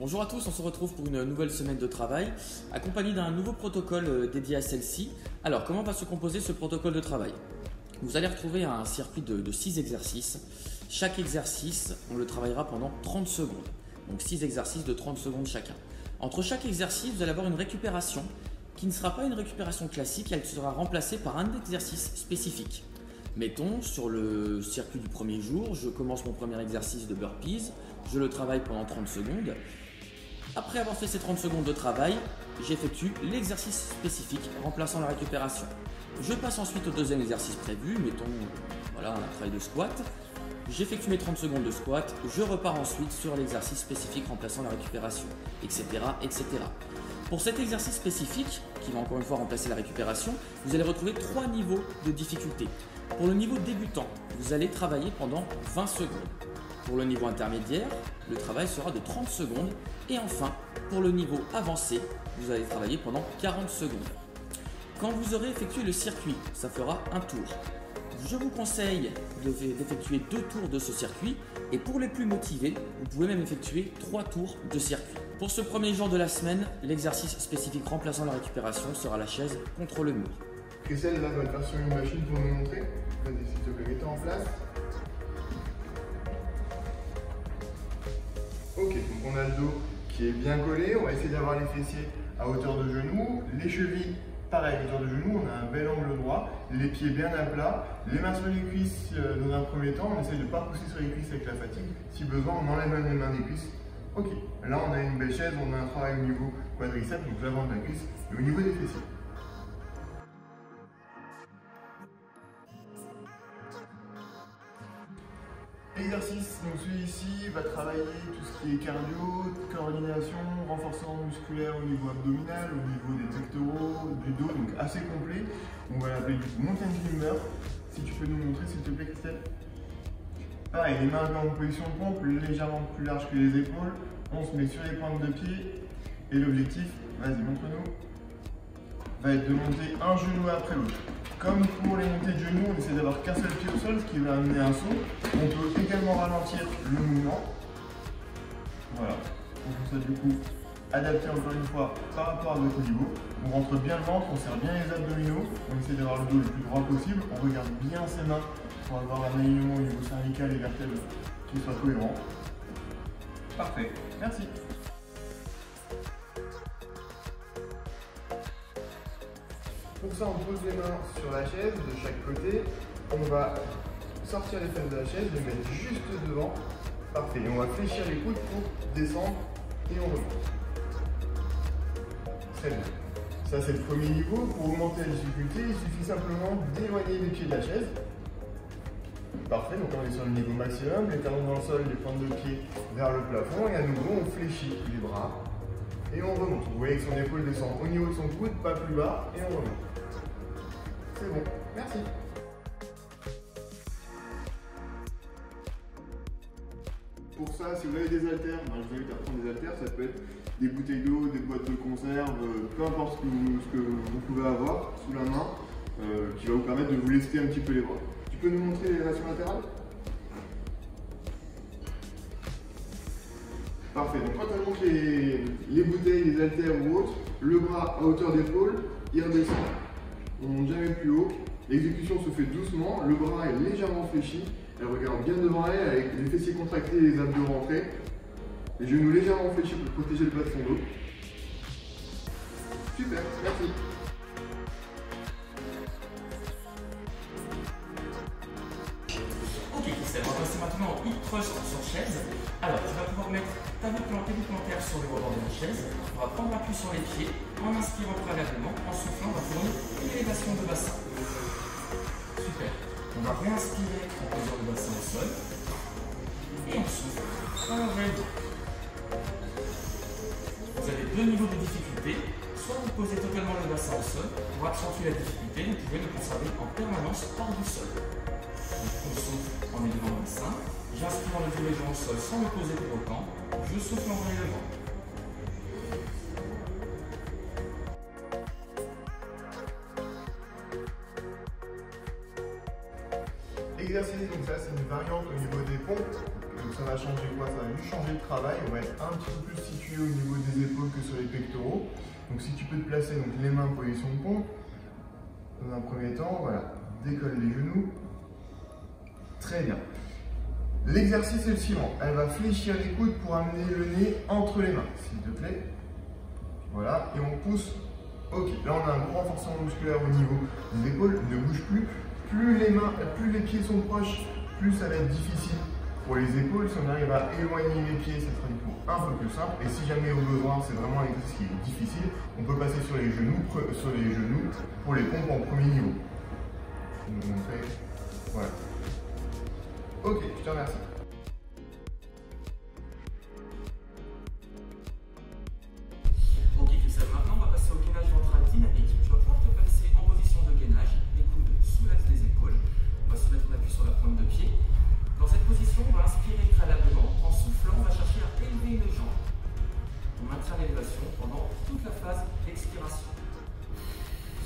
Bonjour à tous, on se retrouve pour une nouvelle semaine de travail, accompagné d'un nouveau protocole dédié à celle-ci. Alors, comment va se composer ce protocole de travail? Vous allez retrouver un circuit de 6 exercices. Chaque exercice, on le travaillera pendant 30 secondes. Donc 6 exercices de 30 secondes chacun. Entre chaque exercice, vous allez avoir une récupération qui ne sera pas une récupération classique, elle sera remplacée par un exercice spécifique. Mettons, sur le circuit du premier jour, je commence mon premier exercice de burpees, je le travaille pendant 30 secondes. Après avoir fait ces 30 secondes de travail, j'effectue l'exercice spécifique remplaçant la récupération. Je passe ensuite au deuxième exercice prévu, mettons, voilà, un travail de squat. J'effectue mes 30 secondes de squat, je repars ensuite sur l'exercice spécifique remplaçant la récupération, etc., etc. Pour cet exercice spécifique, qui va encore une fois remplacer la récupération, vous allez retrouver 3 niveaux de difficulté. Pour le niveau débutant, vous allez travailler pendant 20 secondes. Pour le niveau intermédiaire, le travail sera de 30 secondes. Et enfin, pour le niveau avancé, vous allez travailler pendant 40 secondes. Quand vous aurez effectué le circuit, ça fera un tour. Je vous conseille d'effectuer 2 tours de ce circuit. Et pour les plus motivés, vous pouvez même effectuer 3 tours de circuit. Pour ce premier jour de la semaine, l'exercice spécifique remplaçant la récupération sera la chaise contre le mur. Christelle, là, va le faire sur une machine pour nous montrer. Vas-y, s'il te plaît, mets-toi en place. Ok, donc on a le dos qui est bien collé. On va essayer d'avoir les fessiers à hauteur de genou. Les chevilles, pareil, à hauteur de genou. On a un bel angle droit. Les pieds bien à plat. Les mains sur les cuisses dans un premier temps. On essaie de ne pas pousser sur les cuisses avec la fatigue. Si besoin, on enlève même les mains des cuisses. Ok, là on a une belle chaise. On a un travail au niveau quadriceps, donc l'avant de la cuisse, et au niveau des fessiers. Exercice, donc celui-ci va travailler tout ce qui est cardio, coordination, renforcement musculaire au niveau abdominal, au niveau des pectoraux, du dos, donc assez complet. On va l'appeler du mountain climber. Si tu peux nous montrer s'il te plaît, Christelle. Pareil, les mains en position de pompe, légèrement plus large que les épaules. On se met sur les pointes de pied et l'objectif, vas-y montre-nous, va être de monter un genou après l'autre. Comme pour les montées de genoux, on essaie d'avoir qu'un seul pied au sol, ce qui va amener un saut. On peut également ralentir le mouvement. Voilà. Donc ça du coup, adapté encore une fois par rapport à votre niveau. On rentre bien le ventre, on serre bien les abdominaux. On essaie d'avoir le dos le plus droit possible. On regarde bien ses mains pour avoir un alignement au niveau cervical et vertèbre qui soit cohérent. Parfait. Merci. Pour ça, on pose les mains sur la chaise de chaque côté. On va sortir les fesses de la chaise, les mettre juste devant. Parfait. Et on va fléchir les coudes pour descendre et on remonte. Très bien. Ça, c'est le premier niveau. Pour augmenter la difficulté, il suffit simplement d'éloigner les pieds de la chaise. Parfait. Donc, on est sur le niveau maximum. Les talons dans le sol, les pointes de pied vers le plafond. Et à nouveau, on fléchit les bras et on remonte. Vous voyez que son épaule descend au niveau de son coude, pas plus bas, et on remonte. C'est bon, merci. Pour ça, si vous avez des haltères, je vous invite à prendre des haltères. Ça peut être des bouteilles d'eau, des boîtes de conserve, peu importe ce que vous pouvez avoir sous la main, qui va vous permettre de vous lester un petit peu les bras. Tu peux nous montrer les élévations latérales? Parfait, donc quand on monte les bouteilles, les haltères ou autres, le bras à hauteur d'épaule, il redescend. On ne monte jamais plus haut. L'exécution se fait doucement, le bras est légèrement fléchi. Elle regarde bien devant elle avec les fessiers contractés et les abdos rentrés. Les genoux légèrement fléchis pour protéger le bas de son dos. Super, merci. Ok Christelle, on va passer maintenant au hip thrust sur chaise. Alors tu vas pouvoir mettre ta voûte plantaire sur le rebord de la chaise. On va prendre l'appui sur les pieds en inspirant préalablement, en soufflant, on va fournir une élévation de bassin. Super. On va réinspirer en posant le bassin au sol. Et on souffle. On lève. Vous avez 2 niveaux de difficulté. Soit vous posez totalement le bassin au sol. Pour accentuer la difficulté, vous pouvez le conserver en permanence hors du sol. On souffle en élevant le bassin. J'inspire en levant les jambes au sol sans me poser pour autant. Je souffle en relevant. Exercice, donc ça c'est une variante au niveau des pompes. Donc ça va changer quoi? Ça va juste changer le travail. On va être un petit peu plus situé au niveau des épaules que sur les pectoraux. Donc si tu peux te placer donc les mains position de pompe, dans un premier temps, voilà, décolle les genoux. Très bien. L'exercice est le suivant. Elle va fléchir les coudes pour amener le nez entre les mains, s'il te plaît. Voilà, et on pousse. Ok, là on a un gros renforcement musculaire au niveau des épaules. Ne bouge plus. Plus les pieds sont proches, plus ça va être difficile pour les épaules. Si on arrive à éloigner les pieds, ça sera du coup un peu plus simple. Et si jamais au besoin, c'est vraiment un exercice qui est difficile, on peut passer sur les genoux pour les pompes en premier niveau. Je vais vous montrer. Voilà. Ok, je te remercie. Ok Christophe, maintenant on va passer au gainage ventral dynamique. Tu vas pouvoir te placer en position de gainage, les coudes sous l'axe des épaules. On va se mettre en appui sur la pointe de pied. Dans cette position, on va inspirer préalablement. En soufflant, on va chercher à élever une jambe. On maintient l'élévation pendant toute la phase d'expiration.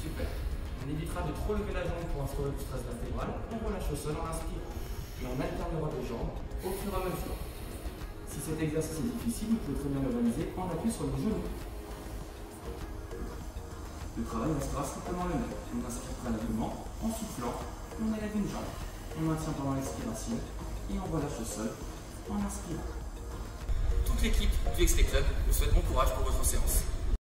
Super. On évitera de trop lever la jambe pour instaurer du stress vertébral. On relâche au sol en inspirant. Et on alternera les jambes au fur et à mesure. Si cet exercice est difficile, vous pouvez très bien le réaliser en appui sur les genoux. Le travail restera simplement le même. On inspire préalablement, en soufflant, on élève une jambe. On maintient pendant l'expiration et on relâche le sol en inspirant. Toute l'équipe du XT Club vous souhaite bon courage pour votre séance.